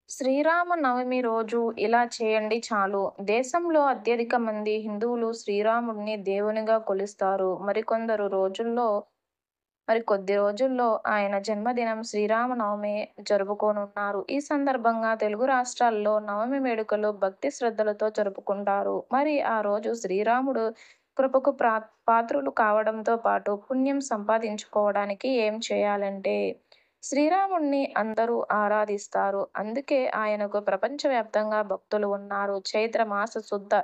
శ్రీరామనవమి రోజు ఇలా చేయండి చాలు. దేశంలో అత్యధిక మంది హిందువులు శ్రీరాముడిని దేవునిగా కొలుస్తారు. మరి కొద్ది రోజుల్లో ఆయన జన్మదినం శ్రీరామనవమి జరుపుకోనున్నారు. ఈ సందర్భంగా తెలుగు రాష్ట్రాల్లో నవమి వేడుకలు భక్తి శ్రద్ధలతో జరుపుకుంటారు. మరి ఆ రోజు శ్రీరాముడు కృపకు పాత్రులు కావడంతో పాటు పుణ్యం సంపాదించుకోవడానికి ఏం చేయాలంటే శ్రీరాముడిని అందరూ ఆరాధిస్తారు. అందుకే ఆయనకు ప్రపంచవ్యాప్తంగా భక్తులు ఉన్నారు. చైత్ర మాస శుద్ధ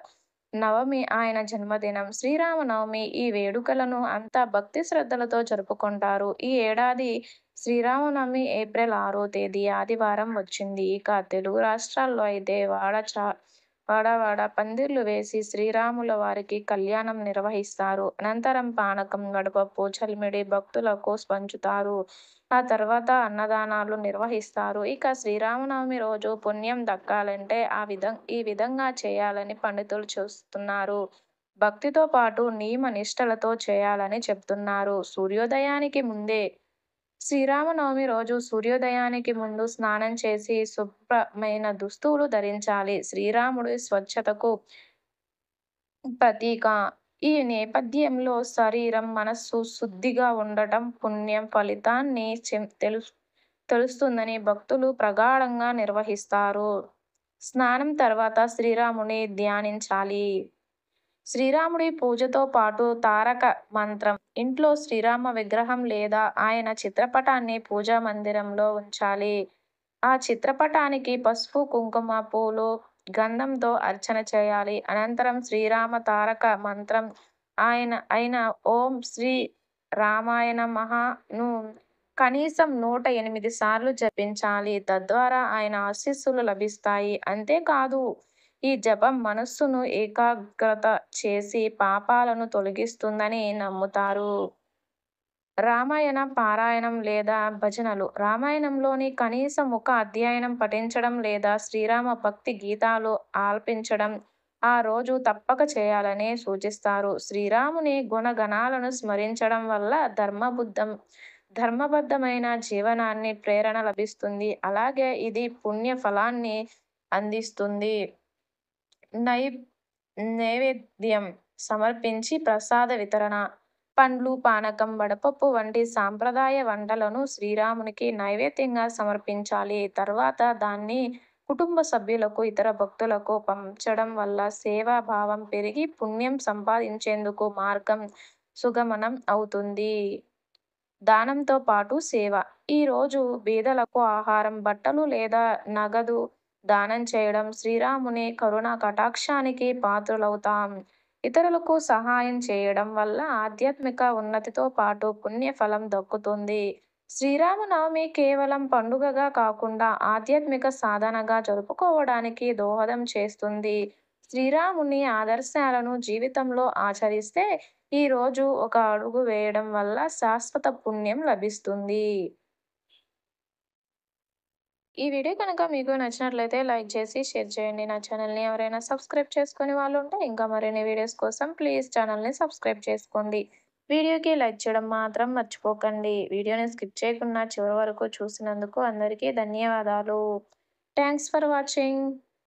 నవమి ఆయన జన్మదినం. శ్రీరామనవమి ఈ వేడుకలను అంతా భక్తి శ్రద్ధలతో జరుపుకుంటారు. ఈ ఏడాది శ్రీరామనవమి ఏప్రిల్ 6వ తేదీ ఆదివారం వచ్చింది. ఇక తెలుగు రాష్ట్రాల్లో అయితే వాడ పందిర్లు వేసి శ్రీరాముల వారికి కళ్యాణం నిర్వహిస్తారు. అనంతరం పానకం, వడపప్పు, చలిమిడి భక్తులకు పంచుతారు. ఆ తర్వాత అన్నదానాలు నిర్వహిస్తారు. ఇక శ్రీరామనవమి రోజు పుణ్యం దక్కాలంటే ఈ విధంగా చేయాలని పండితులు చూస్తున్నారు. భక్తితో పాటు నియమ నిష్టలతో చేయాలని చెప్తున్నారు. శ్రీరామనవమి రోజు సూర్యోదయానికి ముందు స్నానం చేసి శుభ్రమైన దుస్తులు ధరించాలి. శ్రీరాముడి స్వచ్ఛతకు ప్రతీక. ఈ నేపథ్యంలో శరీరం, మనస్సు శుద్ధిగా ఉండటం పుణ్యం ఫలితాన్ని తెలుస్తుందని భక్తులు ప్రగాఢంగా నిర్వహిస్తారు. స్నానం తర్వాత శ్రీరాముని ధ్యానించాలి. శ్రీరాముడి పూజతో పాటు తారక మంత్రం. ఇంట్లో శ్రీరామ విగ్రహం లేదా ఆయన చిత్రపటాన్ని పూజా మందిరంలో ఉంచాలి. ఆ చిత్రపటానికి పసుపు, కుంకుమ, పూలు, గంధంతో అర్చన చేయాలి. అనంతరం శ్రీరామ తారక మంత్రం అయిన ఓం శ్రీ రామాయ నమఃను కనీసం 108 సార్లు జపించాలి. తద్వారా ఆయన ఆశీస్సులు లభిస్తాయి. అంతేకాదు ఈ జపం మనస్సును ఏకాగ్రత చేసి పాపాలను తొలగిస్తుందని నమ్ముతారు. రామాయణ పారాయణం లేదా భజనలు. రామాయణంలోని కనీసం ఒక అధ్యాయం పఠించడం లేదా శ్రీరామ భక్తి గీతాలు ఆలపించడం ఆ రోజు తప్పక చేయాలని సూచిస్తారు. శ్రీరాముని గుణగణాలను స్మరించడం వల్ల ధర్మబద్ధమైన జీవనాన్ని ప్రేరణ లభిస్తుంది. అలాగే ఇది పుణ్య ఫలాన్ని అందిస్తుంది. నైవేద్యం సమర్పించి ప్రసాద వితరణ. పండ్లు, పానకం, వడపప్పు వంటి సాంప్రదాయ వంటలను శ్రీరామునికి నైవేద్యంగా సమర్పించాలి. తర్వాత దాన్ని కుటుంబ సభ్యులకు, ఇతర భక్తులకు పంచడం వల్ల సేవా భావం పెరిగి పుణ్యం సంపాదించేందుకు మార్గం సుగమనం అవుతుంది. దానంతో పాటు సేవ. ఈ రోజు బీదలకు ఆహారం, బట్టలు లేదా నగదు దానం చేయడం శ్రీరాముని కరుణ కటాక్షానికి పాత్రులవుతాం. ఇతరులకు సహాయం చేయడం వల్ల ఆధ్యాత్మిక ఉన్నతితో పాటు పుణ్య ఫలం దక్కుతుంది. శ్రీరామనవమి కేవలం పండుగగా కాకుండా ఆధ్యాత్మిక సాధనగా జరుపుకోవడానికి దోహదం చేస్తుంది. శ్రీరాముని ఆదర్శాలను జీవితంలో ఆచరిస్తే ఈ రోజు ఒక అడుగు వేయడం వల్ల శాశ్వత పుణ్యం లభిస్తుంది. ఈ వీడియో కనుక మీకు నచ్చినట్లయితే లైక్ చేసి షేర్ చేయండి. నా ఛానల్ని ఎవరైనా సబ్స్క్రైబ్ చేసుకుని వాళ్ళు ఉంటే ఇంకా మరిన్ని వీడియోస్ కోసం ప్లీజ్ ఛానల్ని సబ్స్క్రైబ్ చేసుకోండి. వీడియోకి లైక్ చేయడం మాత్రం మర్చిపోకండి. వీడియోని స్కిప్ చేయకుండా చివరి వరకు చూసినందుకు అందరికీ ధన్యవాదాలు. Thanks for watching.